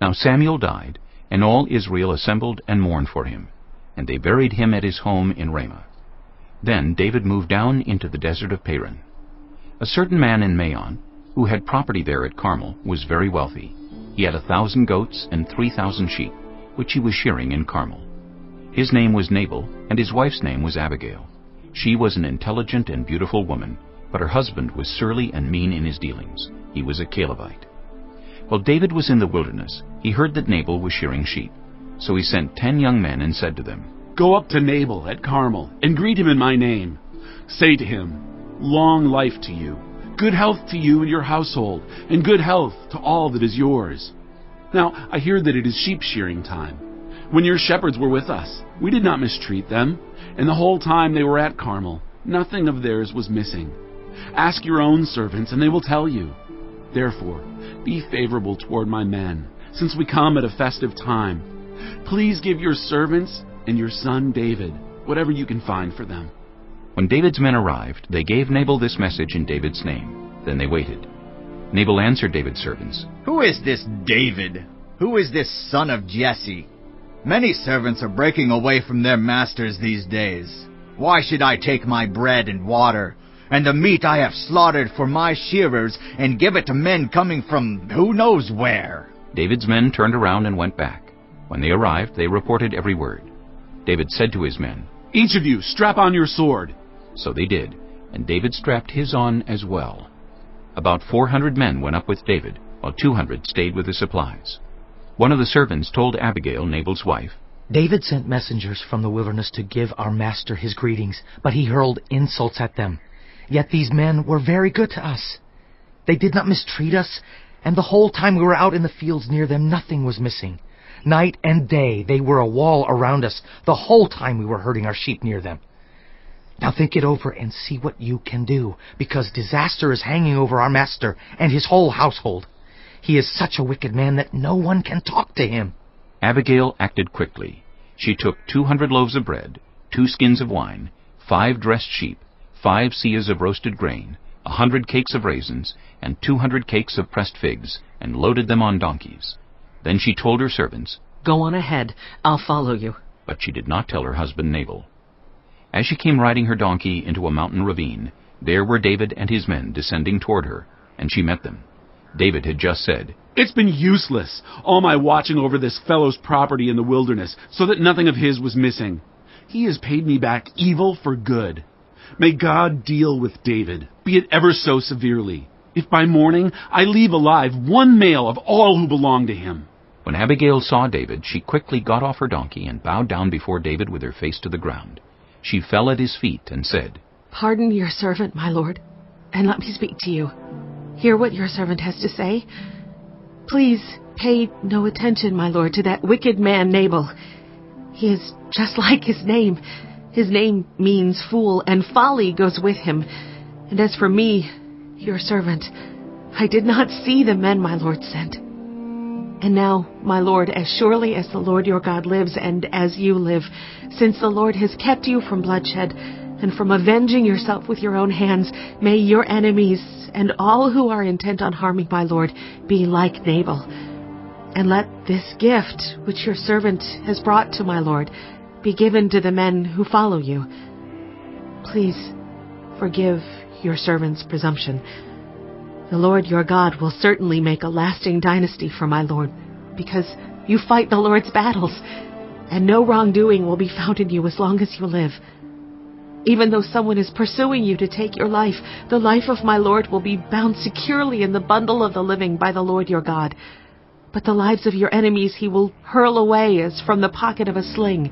Now Samuel died, and all Israel assembled and mourned for him, and they buried him at his home in Ramah. Then David moved down into the desert of Paran. A certain man in Maon, who had property there at Carmel, was very wealthy. He had 1,000 goats and 3,000 sheep, which he was shearing in Carmel. His name was Nabal, and his wife's name was Abigail. She was an intelligent and beautiful woman, but her husband was surly and mean in his dealings. He was a Calebite. While David was in the wilderness, he heard that Nabal was shearing sheep. So he sent 10 young men and said to them, "Go up to Nabal at Carmel and greet him in my name. Say to him, 'Long life to you, good health to you and your household, and good health to all that is yours.' Now I hear that it is sheep shearing time. When your shepherds were with us, we did not mistreat them, and the whole time they were at Carmel, nothing of theirs was missing. Ask your own servants, and they will tell you. Therefore, be favorable toward my men, since we come at a festive time. Please give your servants and your son David whatever you can find for them." When David's men arrived, they gave Nabal this message in David's name. Then they waited. Nabal answered David's servants, "Who is this David? Who is this son of Jesse? Many servants are breaking away from their masters these days. Why should I take my bread and water, and the meat I have slaughtered for my shearers, and give it to men coming from who knows where?" David's men turned around and went back. When they arrived, they reported every word. David said to his men, "Each of you, strap on your sword." So they did, and David strapped his on as well. About 400 men went up with David, while 200 stayed with the supplies. One of the servants told Abigail, Nabal's wife, "David sent messengers from the wilderness to give our master his greetings, but he hurled insults at them. Yet these men were very good to us. They did not mistreat us, and the whole time we were out in the fields near them, nothing was missing. Night and day they were a wall around us the whole time we were herding our sheep near them. Now think it over and see what you can do, because disaster is hanging over our master and his whole household. He is such a wicked man that no one can talk to him." Abigail acted quickly. She took 200 loaves of bread, 2 skins of wine, 5 dressed sheep, 5 seahs of roasted grain, 100 cakes of raisins, and 200 cakes of pressed figs, and loaded them on donkeys. Then she told her servants, "Go on ahead. I'll follow you." But she did not tell her husband Nabal. As she came riding her donkey into a mountain ravine, there were David and his men descending toward her, and she met them. David had just said, "It's been useless, all my watching over this fellow's property in the wilderness, so that nothing of his was missing. He has paid me back evil for good. May God deal with David, be it ever so severely, if by morning I leave alive one male of all who belong to him." When Abigail saw David, she quickly got off her donkey and bowed down before David with her face to the ground. She fell at his feet and said, "Pardon your servant, my lord, and let me speak to you. Hear what your servant has to say. Please pay no attention, my lord, to that wicked man Nabal. He is just like his name. His name means fool, and folly goes with him. And as for me, your servant, I did not see the men my lord sent. And now, my lord, as surely as the Lord your God lives, and as you live, since the Lord has kept you from bloodshed, and from avenging yourself with your own hands, may your enemies and all who are intent on harming my lord be like Nabal. And let this gift, which your servant has brought to my lord, be given to the men who follow you. Please forgive your servant's presumption. The Lord your God will certainly make a lasting dynasty for my lord, because you fight the Lord's battles, and no wrongdoing will be found in you as long as you live. Even though someone is pursuing you to take your life, the life of my lord will be bound securely in the bundle of the living by the Lord your God. But the lives of your enemies he will hurl away as from the pocket of a sling.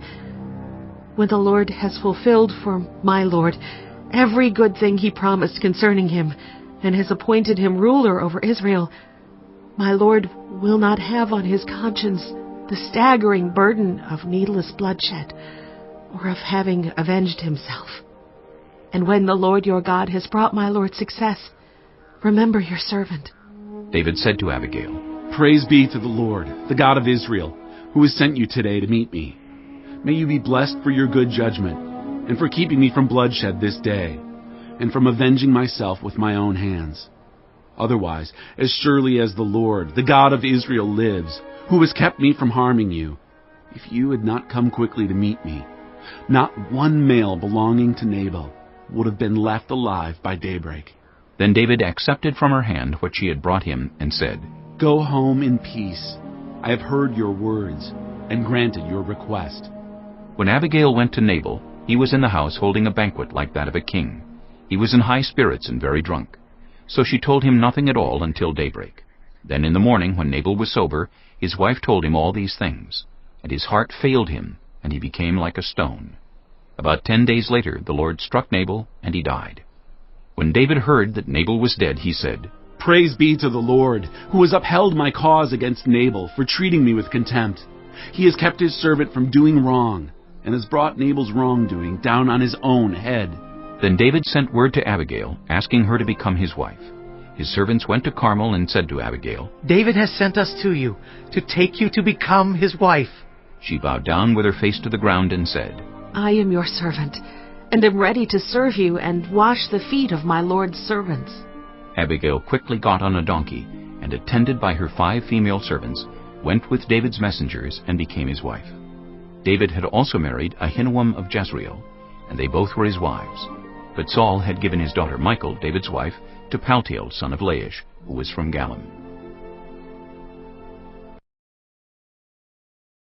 When the Lord has fulfilled for my lord every good thing he promised concerning him, and has appointed him ruler over Israel, my lord will not have on his conscience the staggering burden of needless bloodshed, or of having avenged himself. And when the Lord your God has brought my lord success, remember your servant." David said to Abigail, "Praise be to the Lord, the God of Israel, who has sent you today to meet me. May you be blessed for your good judgment, and for keeping me from bloodshed this day, and from avenging myself with my own hands. Otherwise, as surely as the Lord, the God of Israel, lives, who has kept me from harming you, if you had not come quickly to meet me, not one male belonging to Nabal would have been left alive by daybreak." Then David accepted from her hand what she had brought him and said, "Go home in peace. I have heard your words and granted your request." When Abigail went to Nabal, he was in the house holding a banquet like that of a king. He was in high spirits and very drunk. So she told him nothing at all until daybreak. Then in the morning, when Nabal was sober, his wife told him all these things. And his heart failed him, and he became like a stone. About 10 days later the Lord struck Nabal, and he died. When David heard that Nabal was dead, he said, "Praise be to the Lord, who has upheld my cause against Nabal for treating me with contempt. He has kept his servant from doing wrong, and has brought Nabal's wrongdoing down on his own head." Then David sent word to Abigail, asking her to become his wife. His servants went to Carmel and said to Abigail, "David has sent us to you, to take you to become his wife." She bowed down with her face to the ground and said, I am your servant, and am ready to serve you and wash the feet of my Lord's servants." Abigail quickly got on a donkey, and attended by her 5 female servants, went with David's messengers and became his wife. David had also married Ahinoam of Jezreel, and they both were his wives. But Saul had given his daughter Michal, David's wife, to Paltiel, son of Laish, who was from Gallim.